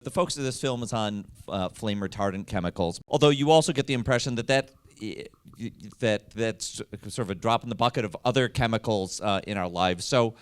the focus of this film is on flame retardant chemicals, although you also get the impression that's sort of a drop in the bucket of other chemicals in our lives. So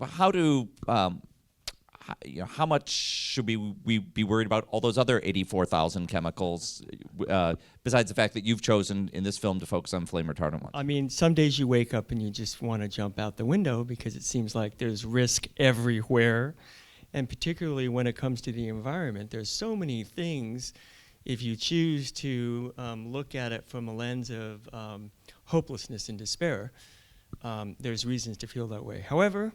how much should we be worried about all those other 84,000 chemicals, besides the fact that you've chosen in this film to focus on flame retardant ones? I mean, some days you wake up and you just want to jump out the window because it seems like there's risk everywhere. And particularly when it comes to the environment, there's so many things. If you choose to look at it from a lens of hopelessness and despair, there's reasons to feel that way. However,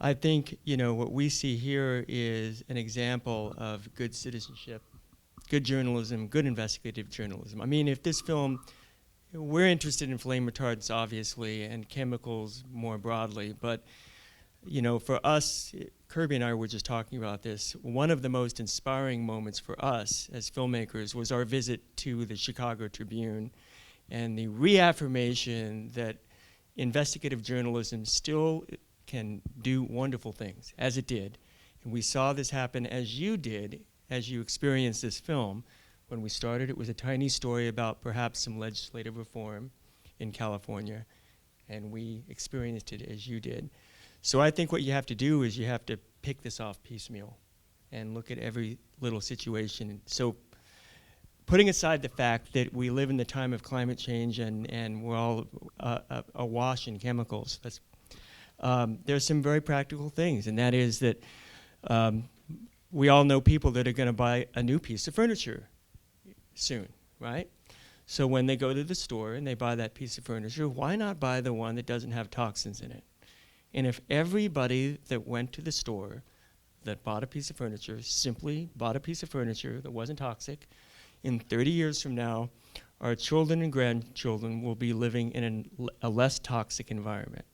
I think, what we see here is an example of good citizenship, good journalism, good investigative journalism. I mean, if this film, we're interested in flame retardants, obviously, and chemicals more broadly, but, for us, Kirby and I were just talking about this, one of the most inspiring moments for us as filmmakers was our visit to the Chicago Tribune and the reaffirmation that investigative journalism still can do wonderful things, as it did. And we saw this happen as you did, as you experienced this film. When we started, it was a tiny story about perhaps some legislative reform in California, and we experienced it as you did. So I think what you have to do is you have to pick this off piecemeal and look at every little situation. So putting aside the fact that we live in the time of climate change and we're all awash in chemicals, there's some very practical things, and that is that we all know people that are going to buy a new piece of furniture soon, right? So when they go to the store and they buy that piece of furniture, why not buy the one that doesn't have toxins in it? And if everybody that went to the store that bought a piece of furniture simply bought a piece of furniture that wasn't toxic, in 30 years from now, our children and grandchildren will be living in a less toxic environment.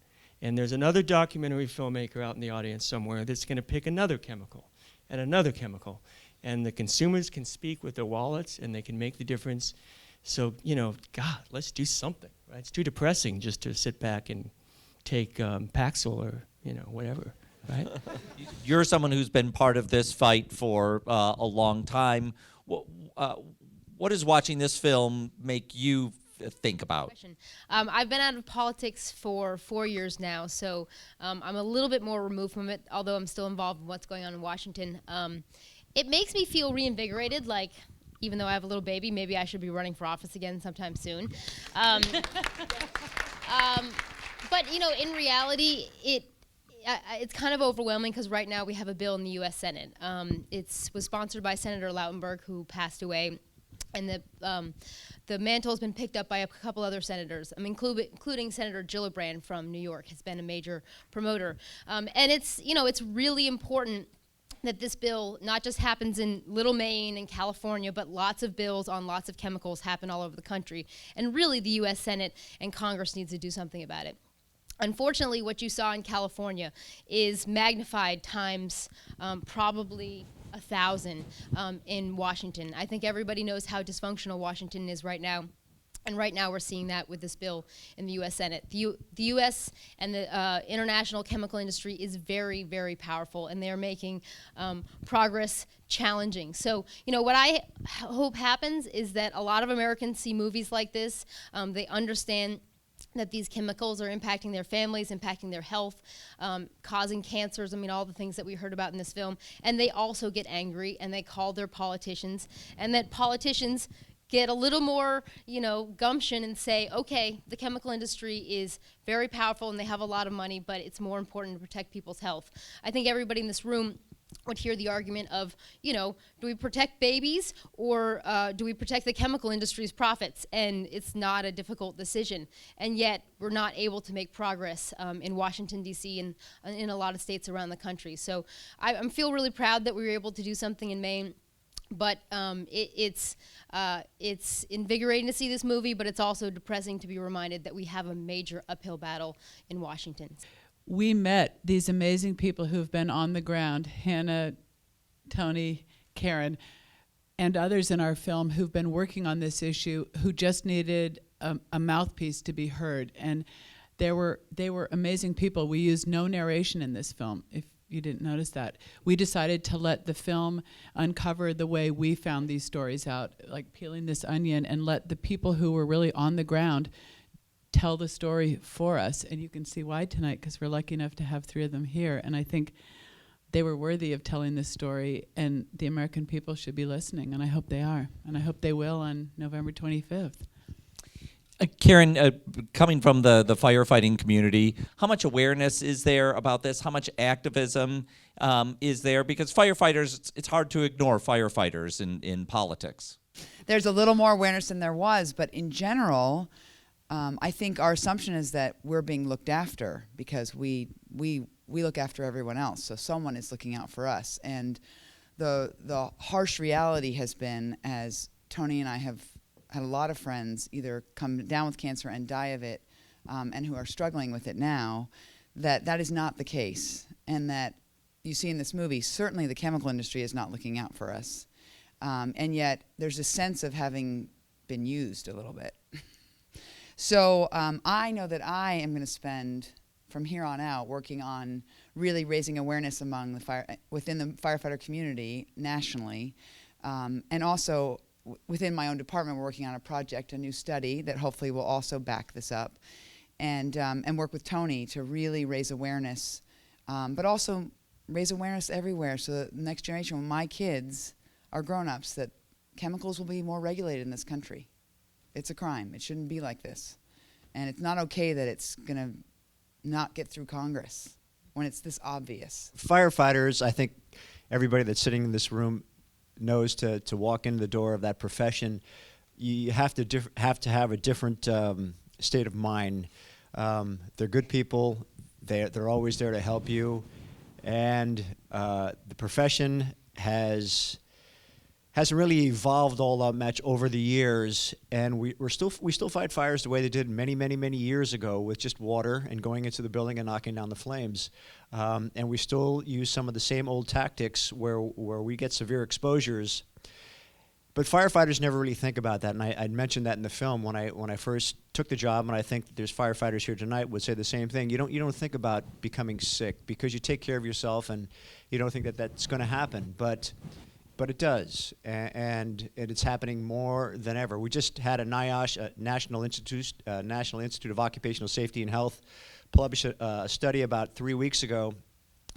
And there's another documentary filmmaker out in the audience somewhere that's going to pick another chemical and another chemical. And the consumers can speak with their wallets and they can make the difference. So, God, let's do something, right? It's too depressing just to sit back and take Paxil or, whatever, right? You're someone who's been part of this fight for a long time. What does watching this film make you think about? I've been out of politics for 4 years now, so I'm a little bit more removed from it, although I'm still involved in what's going on in Washington. It makes me feel reinvigorated, like even though I have a little baby, maybe I should be running for office again sometime soon. But in reality, it's kind of overwhelming because right now we have a bill in the U.S. Senate. It was sponsored by Senator Lautenberg, who passed away, and the mantle has been picked up by a couple other senators, including Senator Gillibrand from New York has been a major promoter. And it's really important that this bill not just happens in Little Maine and California, but lots of bills on lots of chemicals happen all over the country. And really the U.S. Senate and Congress needs to do something about it. Unfortunately, what you saw in California is magnified times probably 1,000 in Washington. I think everybody knows how dysfunctional Washington is right now. And right now we're seeing that with this bill in the U.S. Senate. The U.S. and the international chemical industry is very, very powerful, and they're making progress challenging. So, what I hope happens is that a lot of Americans see movies like this. They understand that these chemicals are impacting their families, impacting their health, causing cancers, all the things that we heard about in this film. And they also get angry, and they call their politicians, and that politicians get a little more, gumption and say, okay, the chemical industry is very powerful and they have a lot of money, but it's more important to protect people's health. I think everybody in this room would hear the argument of, do we protect babies or do we protect the chemical industry's profits? And it's not a difficult decision. And yet we're not able to make progress in Washington, D.C. and in a lot of states around the country. So I feel really proud that we were able to do something in Maine. But it's invigorating to see this movie, but it's also depressing to be reminded that we have a major uphill battle in Washington. We met these amazing people who've been on the ground, Hannah, Tony, Karen, and others in our film who've been working on this issue, who just needed a mouthpiece to be heard. And they were amazing people. We used no narration in this film. you didn't notice that. We decided to let the film uncover the way we found these stories out, like peeling this onion, and let the people who were really on the ground tell the story for us. And you can see why tonight, because we're lucky enough to have 3 of them here. And I think they were worthy of telling this story, and the American people should be listening, and I hope they are. And I hope they will on November 25th. Karen, coming from the firefighting community, how much awareness is there about this? How much activism is there? Because firefighters, it's hard to ignore firefighters in politics. There's a little more awareness than there was, but in general, I think our assumption is that we're being looked after because we look after everyone else. So someone is looking out for us. And the harsh reality has been, as Tony and I have had a lot of friends either come down with cancer and die of it, and who are struggling with it now, that is not the case. And that you see in this movie, certainly the chemical industry is not looking out for us. And yet there's a sense of having been used a little bit. So I know that I am going to spend, from here on out, working on really raising awareness among within the firefighter community nationally, and also within my own department. We're working on a project, a new study that hopefully will also back this up, and work with Tony to really raise awareness, but also raise awareness everywhere, so that the next generation, when my kids are grown-ups, that chemicals will be more regulated in this country. It's a crime. It shouldn't be like this. And it's not okay that it's going to not get through Congress when it's this obvious. Firefighters, I think everybody that's sitting in this room knows to walk into the door of that profession, you have to have a different state of mind. They're good people. They're always there to help you. And the profession hasn't really evolved all that much over the years, and we still fight fires the way they did many years ago, with just water and going into the building and knocking down the flames. And we still use some of the same old tactics where we get severe exposures. But firefighters never really think about that, and I'd mentioned that in the film when I first took the job, and I think there's firefighters here tonight would say the same thing. You don't think about becoming sick because you take care of yourself, and you don't think that that's going to happen. But it does, and it's happening more than ever. We just had a NIOSH, National Institute of Occupational Safety and Health, publish a study about 3 weeks ago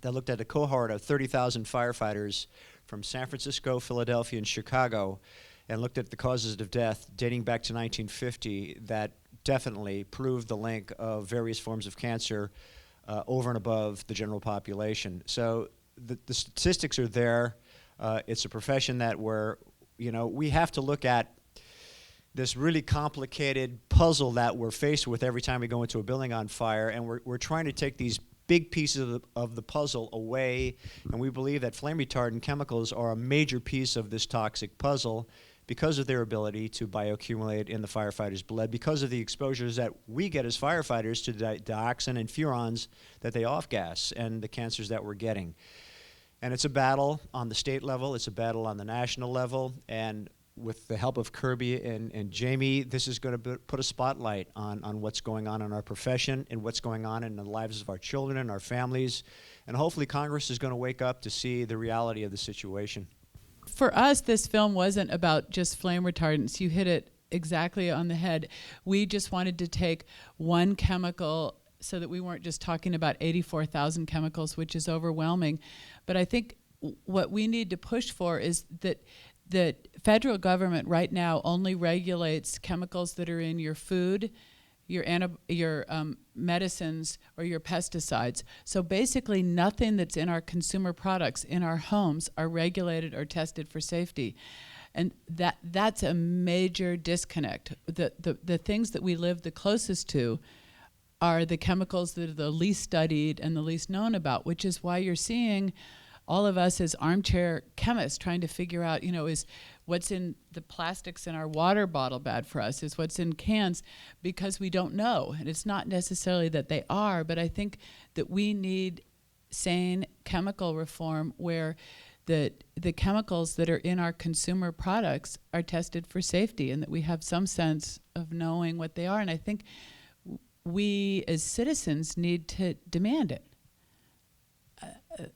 that looked at a cohort of 30,000 firefighters from San Francisco, Philadelphia, and Chicago, and looked at the causes of death dating back to 1950 that definitely proved the link of various forms of cancer over and above the general population. So the statistics are there. It's a profession that we have to look at this really complicated puzzle that we're faced with every time we go into a building on fire, and we're trying to take these big pieces of the puzzle away, and we believe that flame retardant chemicals are a major piece of this toxic puzzle because of their ability to bioaccumulate in the firefighter's blood, because of the exposures that we get as firefighters to dioxin and furans that they off-gas, and the cancers that we're getting. And it's a battle on the state level, it's a battle on the national level, and with the help of Kirby and Jamie, this is going to put a spotlight on what's going on in our profession and what's going on in the lives of our children and our families. And hopefully Congress is going to wake up to see the reality of the situation. For us, this film wasn't about just flame retardants. You hit it exactly on the head. We just wanted to take one chemical so that we weren't just talking about 84,000 chemicals, which is overwhelming. But I think what we need to push for is that the federal government right now only regulates chemicals that are in your food, your medicines, or your pesticides. So basically nothing that's in our consumer products in our homes are regulated or tested for safety. And that's a major disconnect. The things that we live the closest to are the chemicals that are the least studied and the least known about, which is why you're seeing all of us as armchair chemists trying to figure out, is what's in the plastics in our water bottle bad for us? Is what's in cans? Because we don't know. And it's not necessarily that they are, but I think that we need sane chemical reform where the chemicals that are in our consumer products are tested for safety, and that we have some sense of knowing what they are. And I think we as citizens need to demand it.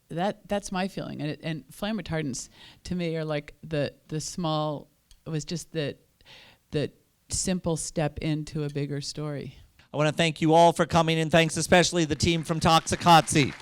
that's my feeling. And flame retardants to me are like the small. It was just the simple step into a bigger story. I want to thank you all for coming, and thanks especially the team from DOCNYC.